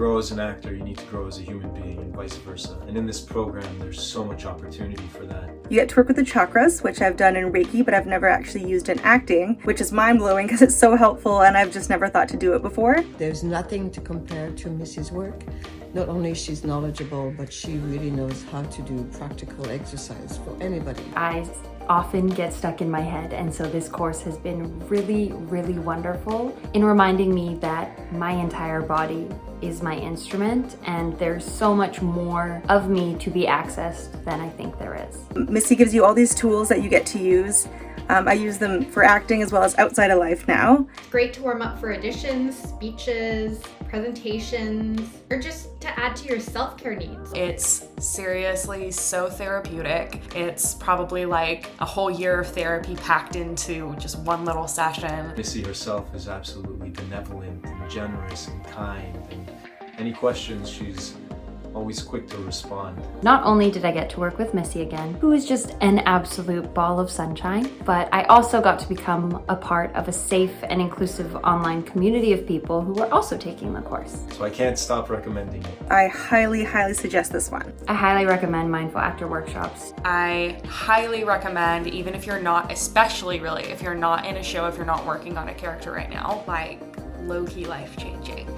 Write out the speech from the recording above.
grow as an actor, you need to grow as a human being and vice versa. And in this program, there's so much opportunity for that. You get to work with the chakras, which I've done in Reiki, but I've never actually used in acting, which is mind-blowing because it's so helpful and I've just never thought to do it before. There's nothing to compare to Missy's work. Not only is she knowledgeable, but she really knows how to do practical exercise for anybody. I often get stuck in my head, and so this course has been really, really wonderful in reminding me that my entire body is my instrument and there's so much more of me to be accessed than I think there is. Missy gives you all these tools that you get to use. I use them for acting as well as outside of life now. It's great to warm up for auditions, speeches, presentations, or just to add to your self-care needs. It's seriously so therapeutic. It's probably like a whole year of therapy packed into just one little session. Missy herself is absolutely benevolent and generous and kind, and any questions, she's always quick to respond. Not only did I get to work with Missy again, who is just an absolute ball of sunshine, but I also got to become a part of a safe and inclusive online community of people who were also taking the course. So I can't stop recommending it. I highly, highly suggest this one. I highly recommend Mindful Actor workshops. I highly recommend, even if you're not, especially really, if you're not in a show, if you're not working on a character right now, like low-key life-changing.